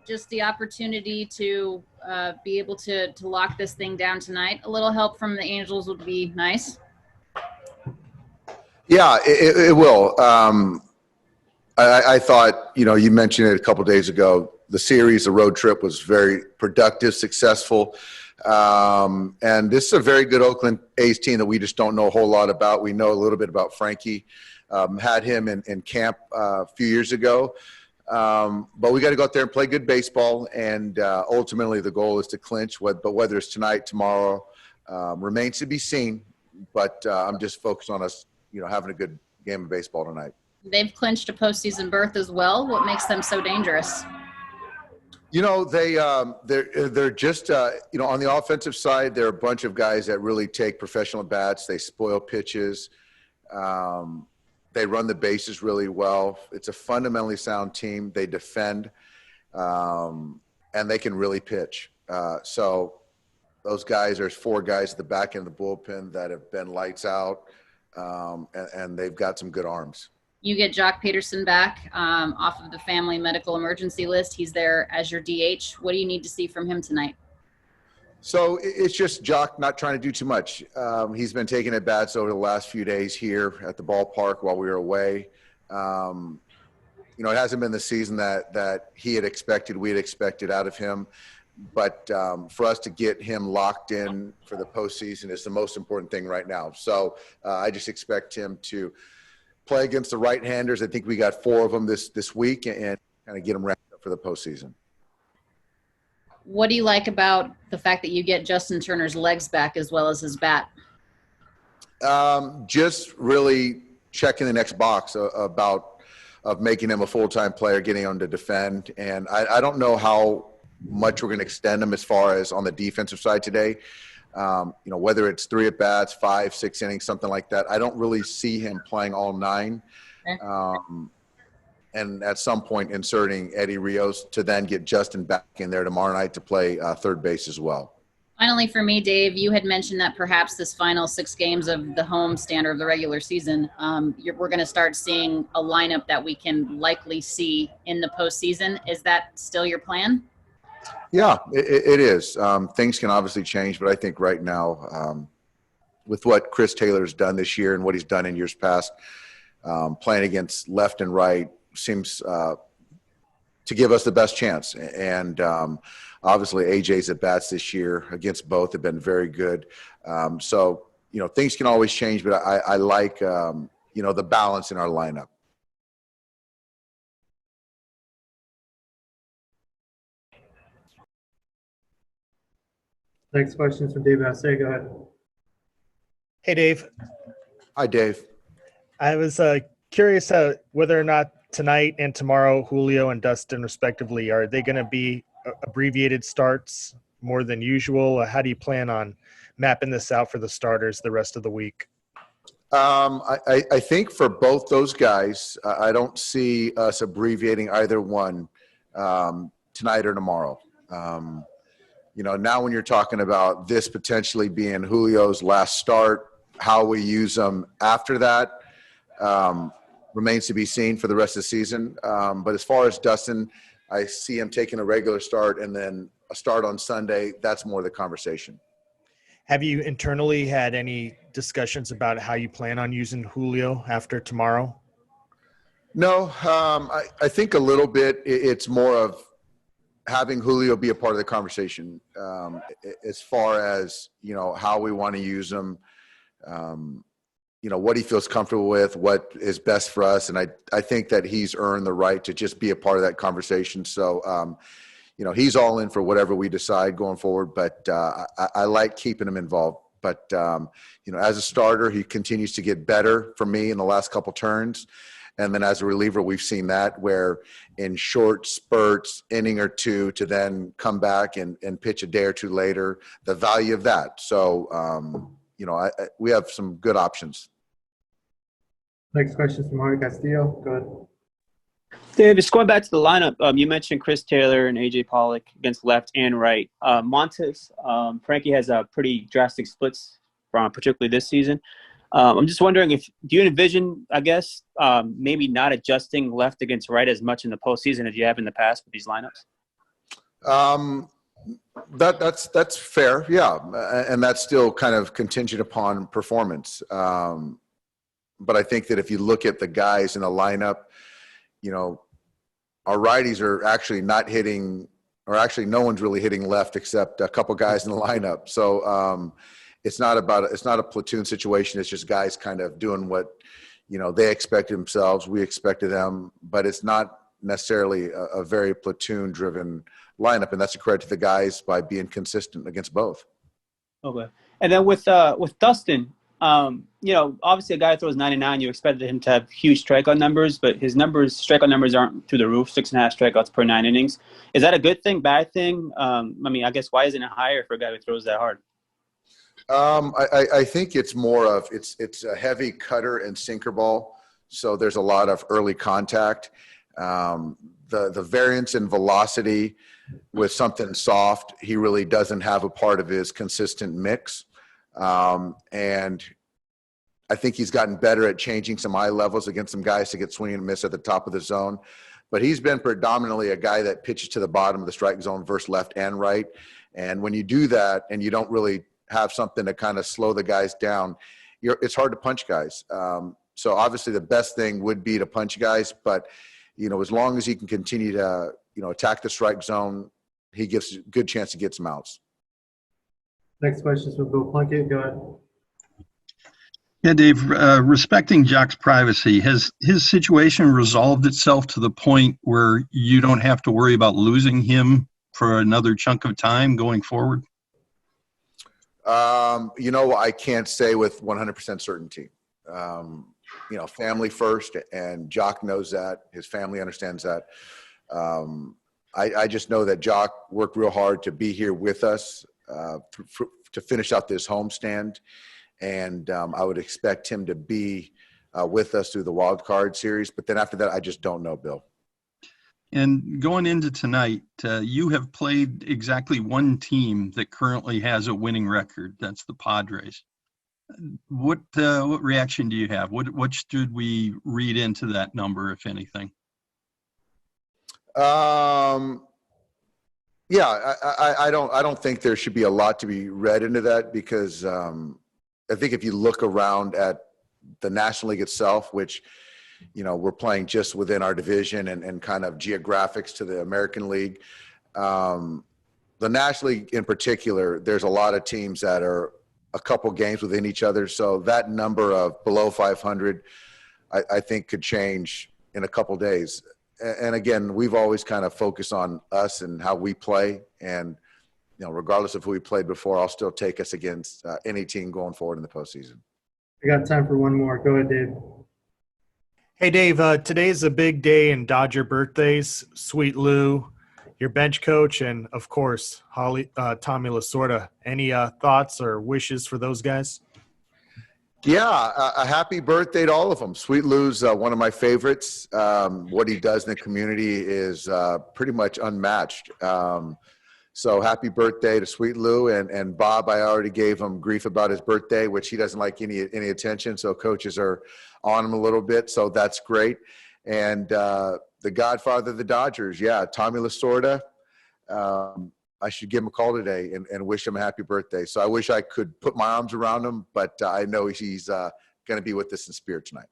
just the opportunity to be able to lock this thing down tonight. A little help from the Angels would be nice. Yeah, it will. I thought, you mentioned it a couple of days ago, the series, the road trip was very productive, successful. And this is a very good Oakland A's team that we just don't know a whole lot about. We know a little bit about Frankie. Had him in camp a few years ago. But we got to go out there and play good baseball. And ultimately the goal is to clinch. But whether it's tonight, tomorrow, remains to be seen. But I'm just focused on us, having a good game of baseball tonight. They've clinched a postseason berth as well. What makes them so dangerous? They're just on the offensive side, they're a bunch of guys that really take professional bats. They spoil pitches. They run the bases really well. It's a fundamentally sound team. They defend, and they can really pitch. So those guys, there's 4 guys at the back end of the bullpen that have been lights out, and they've got some good arms. You get Joc Pederson back off of the family medical emergency list. He's there as your DH. What do you need to see from him tonight? So it's just Joc not trying to do too much. He's been taking at bats over the last few days here at the ballpark while we were away. It hasn't been the season that he had expected, we had expected out of him. But for us to get him locked in for the postseason is the most important thing right now. So I just expect him to play against the right-handers. I think we got 4 of them this week, and kind of get them wrapped up for the postseason. What do you like about the fact that you get Justin Turner's legs back as well as his bat? Just really checking the next box of making him a full-time player, getting him to defend. And I don't know how much we're going to extend him as far as on the defensive side today. Whether it's 3 at-bats, 5, 6 innings, something like that. I don't really see him playing all 9. Okay. And at some point inserting Eddie Rios to then get Justin back in there tomorrow night to play third base as well. Finally, for me, Dave, you had mentioned that perhaps this final 6 games of the home standard of the regular season, we're going to start seeing a lineup that we can likely see in the postseason. Is that still your plan? Yeah, it is. Things can obviously change, but I think right now, with what Chris Taylor's done this year and what he's done in years past, playing against left and right seems to give us the best chance. And obviously AJ's at bats this year against both have been very good. So things can always change, but I like the balance in our lineup. Next question is from Dave Assay. Go ahead. Hey, Dave. Hi, Dave. I was curious whether or not tonight and tomorrow, Julio and Dustin, respectively, are they going to be abbreviated starts more than usual? How do you plan on mapping this out for the starters the rest of the week? I think for both those guys, I don't see us abbreviating either one tonight or tomorrow. Now when you're talking about this potentially being Julio's last start, how we use them after that remains to be seen for the rest of the season. But as far as Dustin, I see him taking a regular start and then a start on Sunday. That's more the conversation. Have you internally had any discussions about how you plan on using Julio after tomorrow? No, I think a little bit. It's more of having Julio be a part of the conversation as far as, how we want to use him, what he feels comfortable with, what is best for us. And I think that he's earned the right to just be a part of that conversation. So, he's all in for whatever we decide going forward, but I like keeping him involved. But, as a starter, he continues to get better for me in the last couple turns. And then as a reliever, we've seen that where in short spurts, inning or 2, to then come back and pitch a day or 2 later, the value of that. So, we have some good options. Next question is from Mario Castillo. Go ahead. Dave, just going back to the lineup, you mentioned Chris Taylor and A.J. Pollock against left and right. Montes, Frankie has a pretty drastic splits, particularly this season. I'm just wondering do you envision, maybe not adjusting left against right as much in the postseason as you have in the past with these lineups? Um, that's fair, yeah, and that's still kind of contingent upon performance. But I think that if you look at the guys in the lineup, you know, our righties are actually not hitting, or actually no one's really hitting left except a couple guys in the lineup. So it's not a platoon situation. It's just guys kind of doing what, you know, they expected themselves. We expected them, but it's not necessarily a very platoon driven lineup. And that's a credit to the guys by being consistent against both. Okay. And then with Dustin, you know, obviously a guy that throws 99, you expected him to have huge strikeout numbers, but his strikeout numbers aren't through the roof, 6.5 strikeouts per 9 innings. Is that a good thing, bad thing? I mean, I guess why isn't it higher for a guy who throws that hard? I think it's more of it's a heavy cutter and sinker ball, so there's a lot of early contact. The variance in velocity with something soft, he really doesn't have a part of his consistent mix. And I think he's gotten better at changing some eye levels against some guys to get swing and miss at the top of the zone. But he's been predominantly a guy that pitches to the bottom of the strike zone versus left and right. And when you do that and you don't really have something to kind of slow the guys down, it's hard to punch guys. So obviously the best thing would be to punch guys, but you know, as long as he can continue to, you know, attack the strike zone, he gives a good chance to get some outs. Next question is from Bill Plunkett. Go ahead. Yeah, Dave, respecting Joc's privacy, has his situation resolved itself to the point where you don't have to worry about losing him for another chunk of time going forward? You know, I can't say with 100% certainty. You know, family first, and Joc knows that. His family understands that. I just know that Joc worked real hard to be here with us to finish out this homestand, and I would expect him to be with us through the wild card series. But then after that, I just don't know, Bill. And going into tonight, you have played exactly one team that currently has a winning record. That's the Padres. What reaction do you have? What should we read into that number, if anything? Yeah, I don't think there should be a lot to be read into that, because I think if you look around at the National League itself, which, you know, we're playing just within our division and kind of geographics to the American League. The National League in particular, there's a lot of teams that are a couple games within each other. So that number of below 500, I think could change in a couple days. And again, we've always kind of focused on us and how we play. And, you know, regardless of who we played before, I'll still take us against any team going forward in the postseason. We got time for one more. Go ahead, Dave. Hey, Dave, today's a big day in Dodger birthdays. Sweet Lou, your bench coach, and, of course, Tommy Lasorda. Any thoughts or wishes for those guys? Yeah, a happy birthday to all of them. Sweet Lou's one of my favorites. What he does in the community is pretty much unmatched. So happy birthday to Sweet Lou. And Bob, I already gave him grief about his birthday, which he doesn't like any attention. So coaches are on him a little bit. So that's great. And the godfather of the Dodgers, yeah, Tommy Lasorda. I should give him a call today and wish him a happy birthday. So I wish I could put my arms around him, but I know he's going to be with us in spirit tonight.